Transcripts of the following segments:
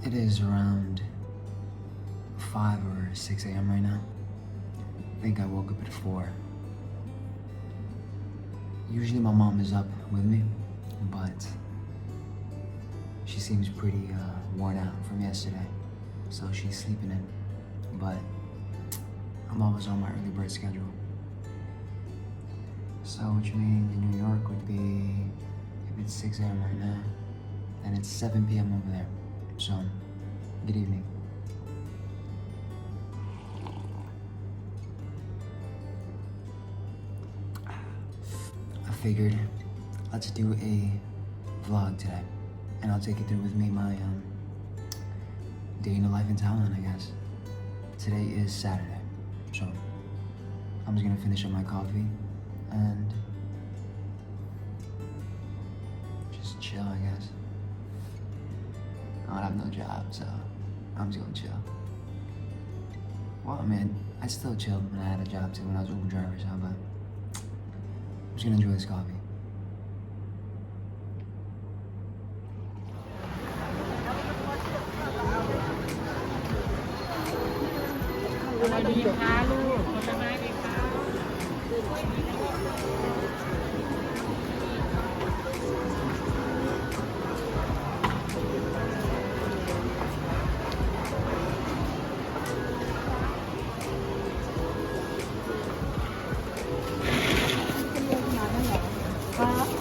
It is around 5 or 6 a.m. right now. I think I woke up at 4. Usually my mom is up with me, but she seems pretty worn out from yesterday, so she's sleeping in. But I'm always on my early bird schedule. So which means in New York would be, if it's 6 a.m. right now, then it's 7 p.m. over there. So, good evening. I figured let's do a vlog today, and I'll take you through with me my day in the life in Thailand, I guess. Today is Saturday, so I'm just gonna finish up my coffee and just chill, I guess. I don't have no job, so I'm just gonna chill. Well, I mean, I still chilled when I had a job too, when I was Uber driver, so but I'm just gonna enjoy this coffee.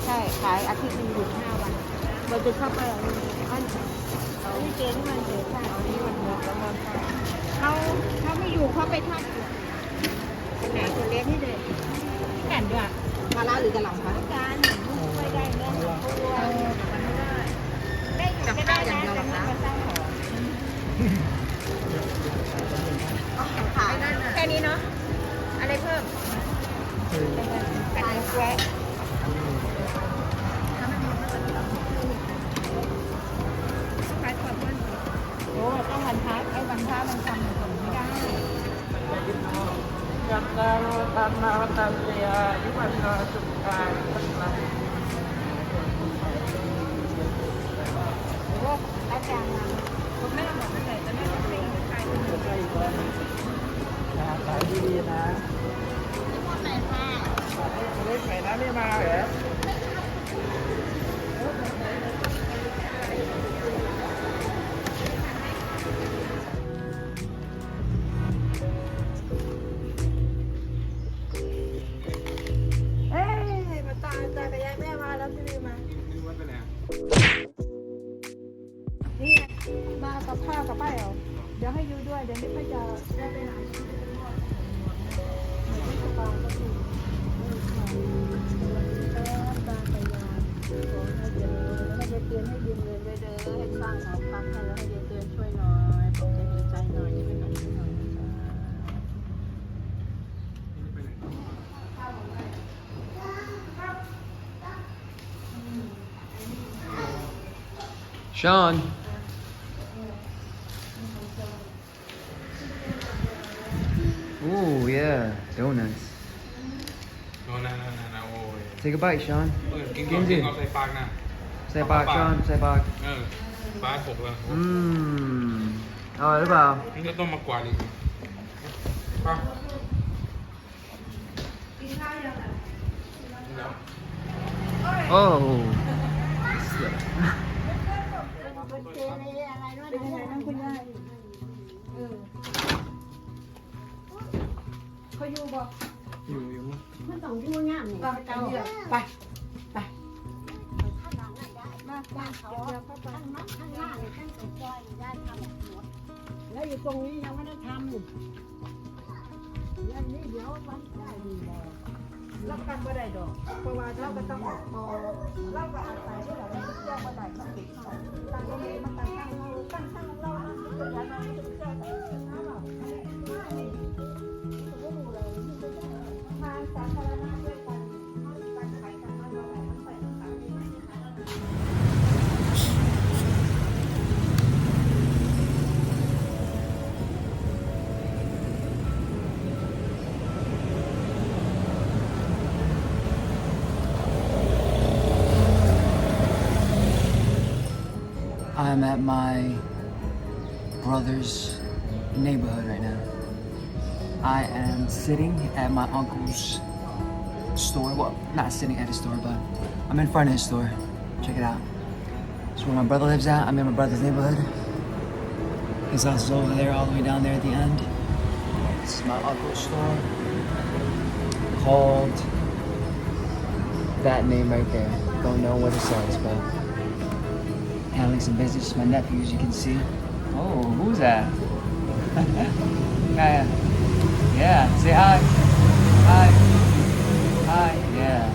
ใช่ขายอาทิตย์นึงหยุด5 วันเราจะเข้าไปอันนี่เจ๊นี่มันเจ๊ใช่เอานี่มันหมดแล้วมันเขาไม่อยู่เขาไปทอดเป็นไหนตัวเล็กนี่เลยแก่นด้วยมาลาหรือกระหล่ำคะการไม่ได้เนื้อตัวมันไม่ได้กับข้าวอย่างเดียวหรอคะขายแค่นี้เนาะอะไรเพิ่มกันแวะโอ้ต้องวันพระไอ้วันพระมันทำผมไม่ได้ยักษ์การตามนาตามเสียที่มันก็สุดท้ายก็สุดท้ายโอ้อาจารย์คุณแม่บอกไม่ใส่แต่แม่ต้องเป็นใครเป็นใครอีกคนขายดีๆนะที่พ่อใส่ผ้าเล็กไหนนะไม่มาเหรอนี่มากับข้าวกับป้าเอาเดี๋ยวให้ยูด้วยเดี๋ยวนี้ป้าจะได้ไปหาที่เป็นหม้อเหมือนที่ปลาก็คือปลาไปยาขอให้เดี๋ยวให้เตือนให้ยืมเงินด้วยเด้อให้สร้างหอพักให้แล้วให้เตือนช่วยหน่อยผมจะดีใจหน่อยช่วยหน่อยช่วยหน่อยSean. Ooh, yeah, donuts. No. Take a bite, Sean. กินก่อนกินเอาใส่ปากนะ Say bak, Sean. Say bak. ปลาหกแล้ว Alright, hur bra? นี่ก็ต้องมากวาดอีกป่ะแล้ว Oh. เป็นยังไงนั่งคุณยายเขาอยู่บ่อยู่ มันต้องอยู่งามนี่ไปไปมาบ้านเขาตั้งมัดตั้งหน้าเลยตั้งตัวจอยได้ทำหมดแล้วอยู่ตรงนี้ยังไม่ได้ทำอย่างนี้เดี๋ยวมันได้ดีบ่รับกันไม่ได้ดอกเพราะว่าเราก็ต้องพอเราก็อาศัยที่เราเชื่อว่าได้ต้องติดตั้งตรงนี้มันตั้งเราตัวอย่างนั้นจะเชื่อแต่ถ้าเราไม่รู้เลยทางสาธารณะด้วยกันการขายกันมาเราแบบมันใส่ต่างๆนี่ I'm at my brother's neighborhood right now. I am sitting at my uncle's store. Well, not sitting at his store, but I'm in front of his store. Check it out. So where my brother lives at, I'm in my brother's neighborhood. His house is over there, all the way down there at the end. This is my uncle's store. Called that name right there. Don't know what it says, but handling some business. My nephew, as you can see. Oh, who's that? Yeah, say hi. Hi. Hi, yeah.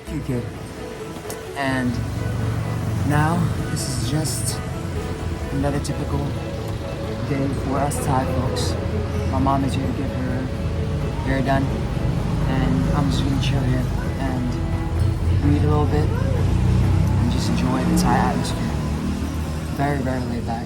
Cute kid. And now, this is just another typical day for us Thai folks. My mom is here to get her hair done. And I'm just gonna chill here and read a little bit and just enjoy the Thai atmosphere. Very, very laid back.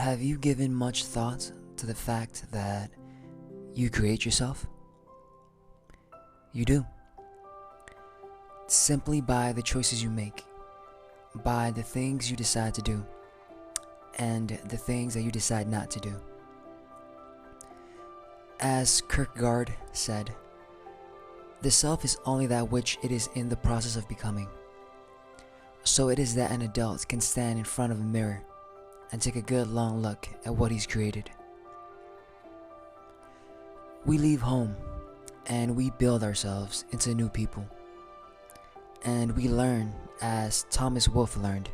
Have you given much thought to the fact that you create yourself? You do. Simply by the choices you make, by the things you decide to do, and the things that you decide not to do. As Kierkegaard said, the self is only that which it is in the process of becoming. So it is that an adult can stand in front of a mirror and take a good long look at what he's created. We leave home and we build ourselves into new people. And we learn, as Thomas Wolfe learned,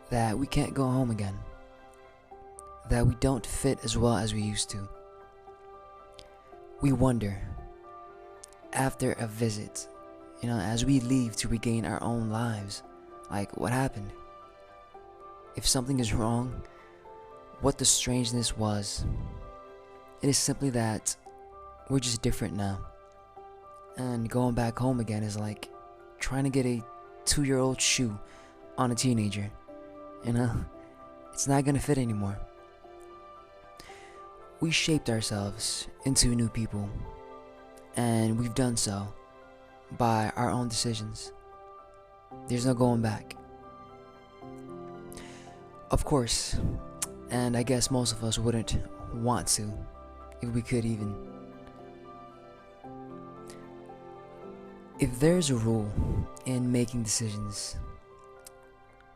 that we can't go home again, that we don't fit as well as we used to. We wonder, after a visit, as we leave to regain our own lives, like what happened? If something is wrong, what the strangeness was. It is simply that we're just different now. And going back home again is like trying to get a 2-year-old shoe on a teenager. It's not gonna fit anymore. We shaped ourselves into new people, and we've done so by our own decisions. There's no going back. Of course, and I guess most of us wouldn't want to, if we could even. If there's a rule in making decisions,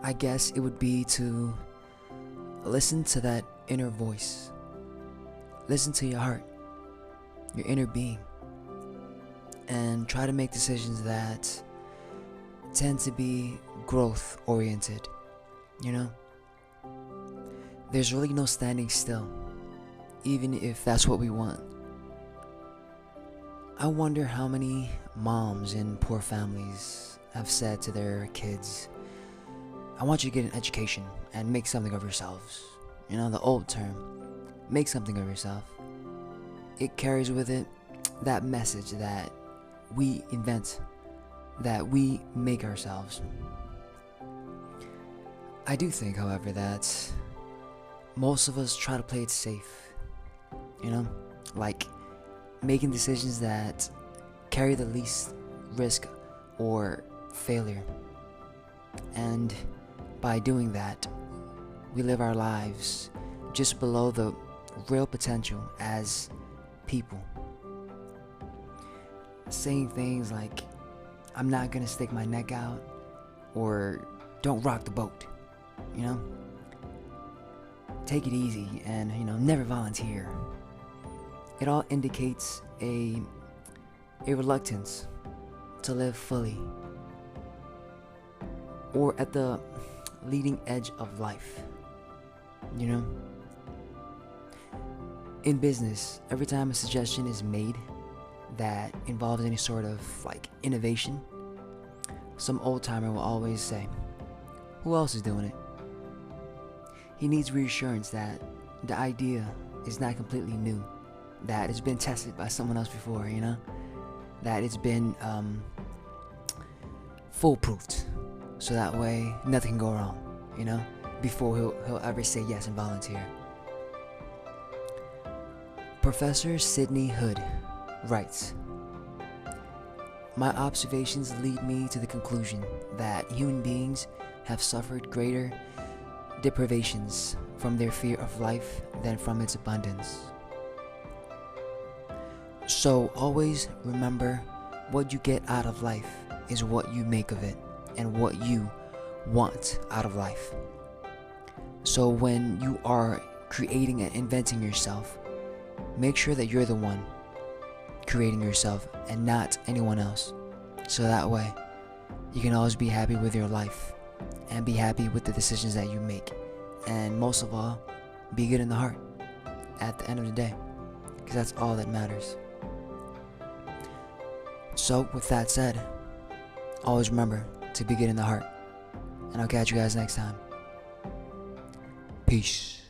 I guess it would be to listen to that inner voice. Listen to your heart, your inner being, and try to make decisions that tend to be growth oriented. There's really no standing still, even if that's what we want. I wonder how many moms in poor families have said to their kids, I want you to get an education and make something of yourselves. The old term, make something of yourself. It carries with it that message that we invent, that we make ourselves. I do think, however, that most of us try to play it safe, like making decisions that carry the least risk or failure. And by doing that, we live our lives just below the real potential as people. Saying things like, I'm not gonna stick my neck out, or don't rock the boat, Take it easy and, never volunteer. It all indicates a reluctance to live fully, or at the leading edge of life, In business, every time a suggestion is made that involves any sort of innovation, some old timer will always say, who else is doing it? He needs reassurance that the idea is not completely new, that it's been tested by someone else before, that it's been foolproofed, so that way nothing can go wrong, before he'll ever say yes and volunteer. Professor Sidney Hood writes, my observations lead me to the conclusion that human beings have suffered greater deprivations from their fear of life than from its abundance. So always remember, what you get out of life is what you make of it, and what you want out of life. So when you are creating and inventing yourself, make sure that you're the one creating yourself and not anyone else. So that way, you can always be happy with your life and be happy with the decisions that you make. And most of all, be good in the heart at the end of the day, because that's all that matters. So with that said, always remember to be good in the heart. And I'll catch you guys next time. Peace.